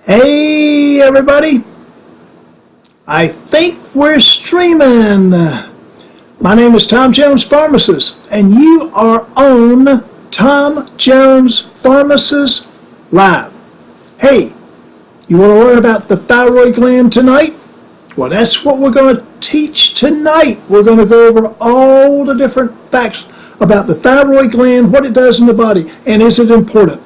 Hey everybody, I think we're streaming. My name is Tom Jones Pharmacist, and you are on Tom Jones Pharmacist Live. Hey, you want to learn about the thyroid gland tonight? Well, that's what we're going to teach tonight. We're going to go over all the different facts about the thyroid gland, what it does in the body, and is it important?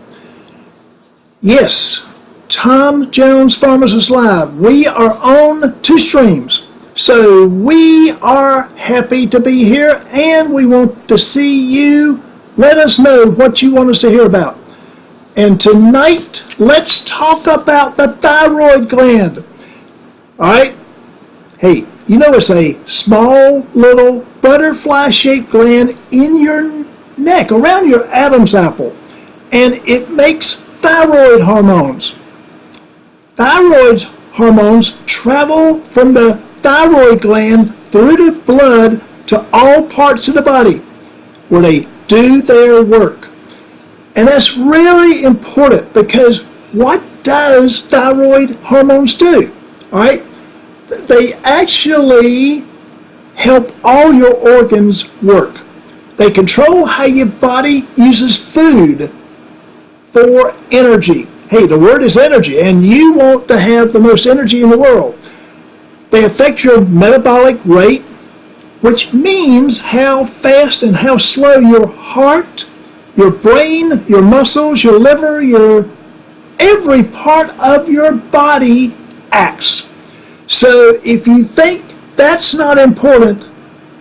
Yes. Tom Jones Pharmacist Live. We are on 2 streams. So we are happy to be here and we want to see you. Let us know what you want us to hear about. And tonight, let's talk about the thyroid gland. Alright? Hey, you know it's a small little butterfly-shaped gland in your neck, around your Adam's apple. And it makes thyroid hormones. Thyroid hormones travel from the thyroid gland through the blood to all parts of the body where they do their work. And that's really important because what does thyroid hormones do? All right? They actually help all your organs work. They control how your body uses food for energy. Hey, the word is energy, and you want to have the most energy in the world. They affect your metabolic rate, which means how fast and how slow your heart, your brain, your muscles, your liver, every part of your body acts. So if you think that's not important,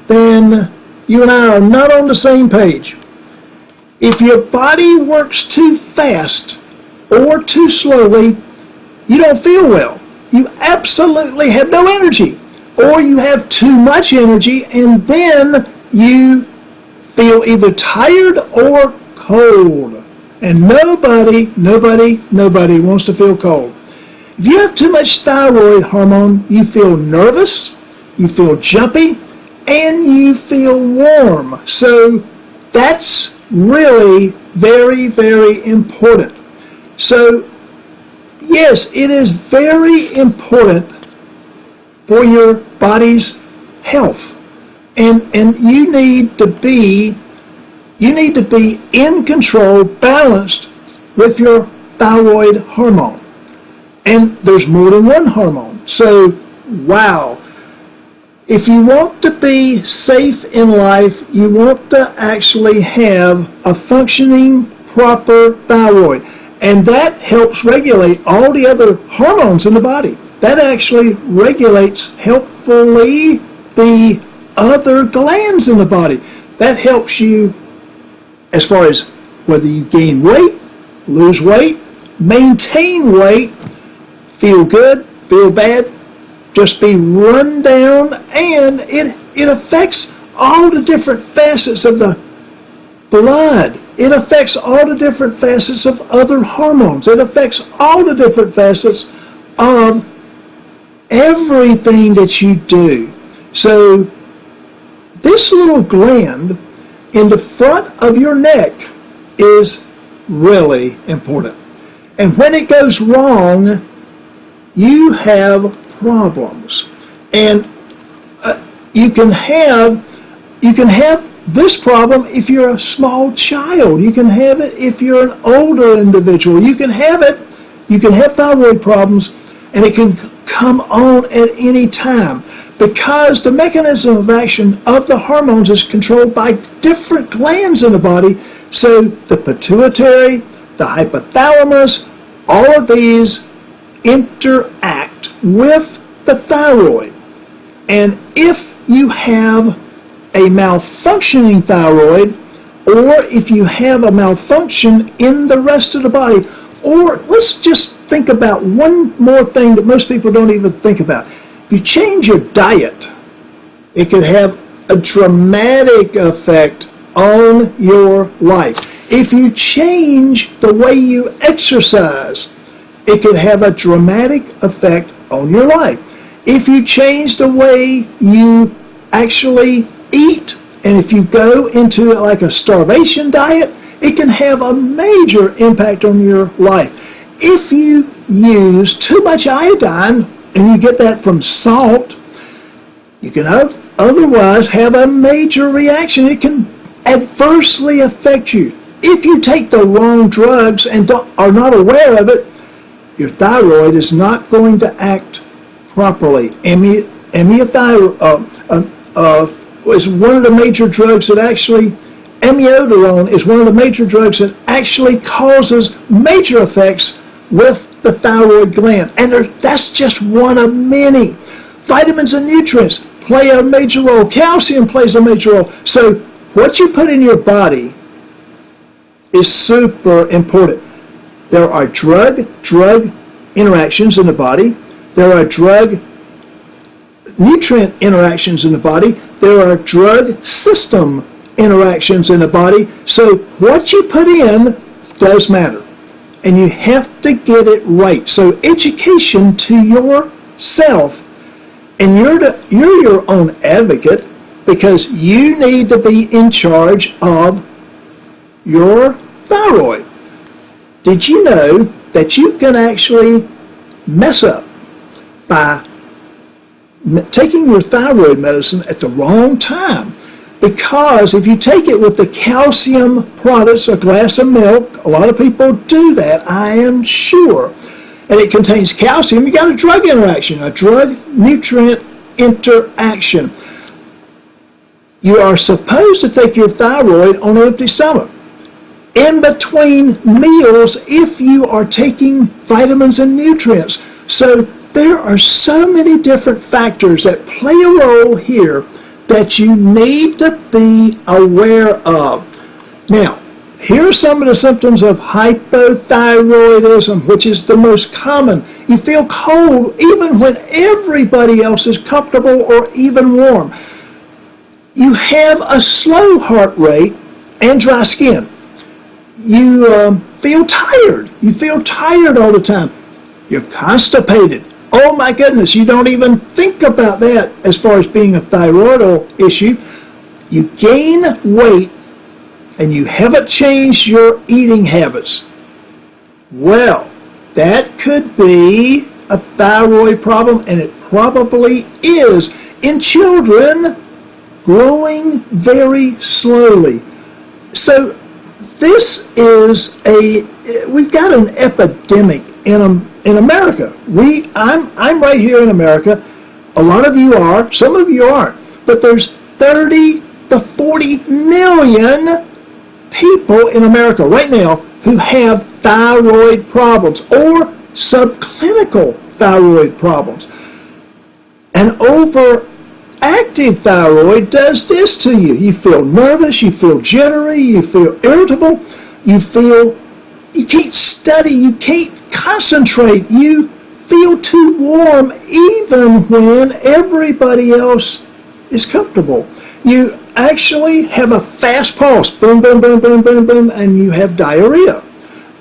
then you and I are not on the same page. If your body works too fast or too slowly, you don't feel well. You absolutely have no energy. Or you have too much energy and then you feel either tired or cold. And nobody wants to feel cold. If you have too much thyroid hormone, you feel nervous, you feel jumpy, and you feel warm. So that's really very, very important. So, yes, it is very important for your body's health. And you need to be in control, balanced with your thyroid hormone. And there's more than one hormone. So, wow. If you want to be safe in life, you want to actually have a functioning, proper thyroid. And that helps regulate all the other hormones in the body. That actually regulates helpfully the other glands in the body. That helps you as far as whether you gain weight, lose weight, maintain weight, feel good, feel bad, just be run down, and it affects all the different facets of the blood. It affects all the different facets of other hormones. It affects all the different facets of everything that you do. So this little gland in the front of your neck is really important. And when it goes wrong, you have problems. And you can have this problem if you're a small child. You can have it if you're an older individual. You can have thyroid problems, and it can come on at any time because the mechanism of action of the hormones is controlled by different glands in the body. So the pituitary, the hypothalamus, all of these interact with the thyroid. And if you have a malfunctioning thyroid, or if you have a malfunction in the rest of the body, or let's just think about one more thing that most people don't even think about. If you change your diet, it could have a dramatic effect on your life. If you change the way you exercise, it could have a dramatic effect on your life. If you change the way you actually eat, and if you go into like a starvation diet, it can have a major impact on your life. If you use too much iodine, and you get that from salt, you can otherwise have a major reaction. It can adversely affect you. If you take the wrong drugs and are not aware of it, your thyroid is not going to act properly. Amiodarone is one of the major drugs that actually, amiodarone is one of the major drugs that actually causes major effects with the thyroid gland. And that's just one of many. Vitamins and nutrients play a major role. Calcium plays a major role. So what you put in your body is super important. There are drug interactions in the body. There are nutrient interactions in the body. There are drug system interactions in the body. So what you put in does matter. And you have to get it right. So education to yourself, and you're your own advocate, because you need to be in charge of your thyroid. Did you know that you can actually mess up by taking your thyroid medicine at the wrong time? Because if you take it with the calcium products, a glass of milk, a lot of people do that, I am sure, and it contains calcium, you got a drug interaction, a drug-nutrient interaction. You are supposed to take your thyroid on an empty stomach. In between meals, if you are taking vitamins and nutrients. So there are so many different factors that play a role here that you need to be aware of. Now, here are some of the symptoms of hypothyroidism, which is the most common. You feel cold even when everybody else is comfortable or even warm. You have a slow heart rate and dry skin. You feel tired. You feel tired all the time. You're constipated. Oh my goodness, you don't even think about that as far as being a thyroidal issue. You gain weight and you haven't changed your eating habits. Well, that could be a thyroid problem, and it probably is in children growing very slowly. So this is we've got an epidemic in America. I'm right here in America. A lot of you are, some of you aren't, but there's 30 to 40 million people in America right now who have thyroid problems or subclinical thyroid problems. An overactive thyroid does this to you. You feel nervous, you feel jittery, you feel irritable, you can't study, you can't concentrate, you feel too warm even when everybody else is comfortable. You actually have a fast pulse, boom, boom, boom, boom, boom, boom, and you have diarrhea.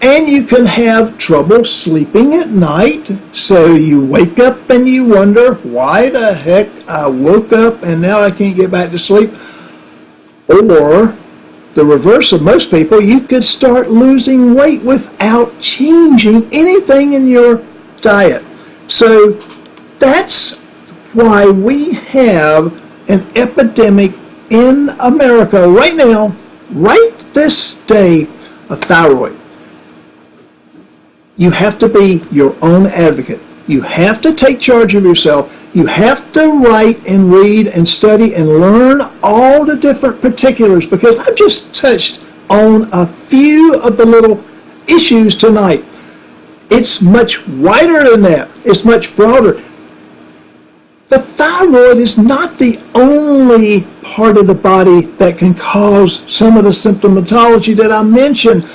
And you can have trouble sleeping at night, so you wake up and you wonder, why the heck I woke up and now I can't get back to sleep? Or the reverse of most people, you could start losing weight without changing anything in your diet. So that's why we have an epidemic in America right now, right this day, of thyroid. You have to be your own advocate. You have to take charge of yourself. You have to write and read and study and learn all the different particulars, because I've just touched on a few of the little issues tonight. It's much wider than that. It's much broader. The thyroid is not the only part of the body that can cause some of the symptomatology that I mentioned.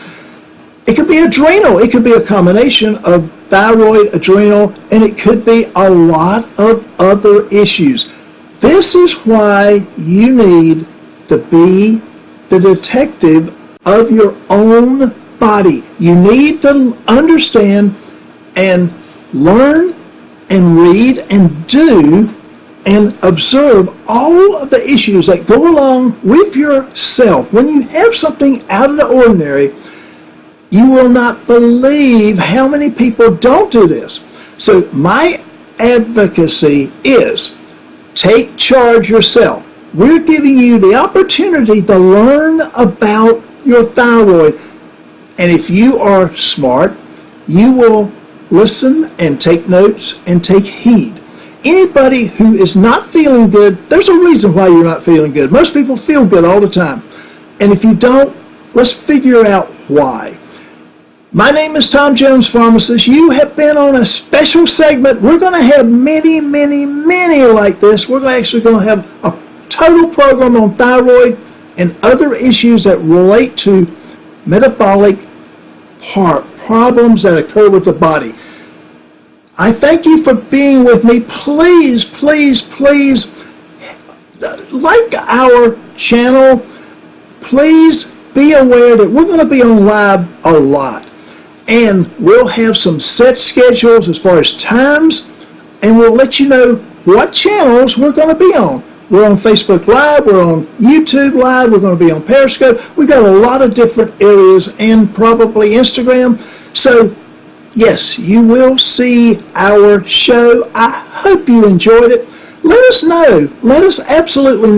It could be adrenal. It could be a combination of thyroid, adrenal, and it could be a lot of other issues. This is why you need to be the detective of your own body. You need to understand and learn and read and do and observe all of the issues that go along with yourself. When you have something out of the ordinary, You will not believe how many people don't do this. So my advocacy is take charge yourself. We're giving you the opportunity to learn about your thyroid. And if you are smart, you will listen and take notes and take heed. Anybody who is not feeling good, there's a reason why you're not feeling good. Most people feel good all the time. And if you don't, let's figure out why. My name is Tom Jones, Pharmacist. You have been on a special segment. We're going to have many, many, many like this. We're actually going to have a total program on thyroid and other issues that relate to metabolic problems that occur with the body. I thank you for being with me. Please, please, please like our channel. Please be aware that we're going to be on live a lot. And we'll have some set schedules as far as times, and we'll let you know what channels we're going to be on. We're on Facebook Live, we're on YouTube Live, we're going to be on Periscope. We've got a lot of different areas, and probably Instagram. So, yes, you will see our show. I hope you enjoyed it. Let us know. Let us absolutely know.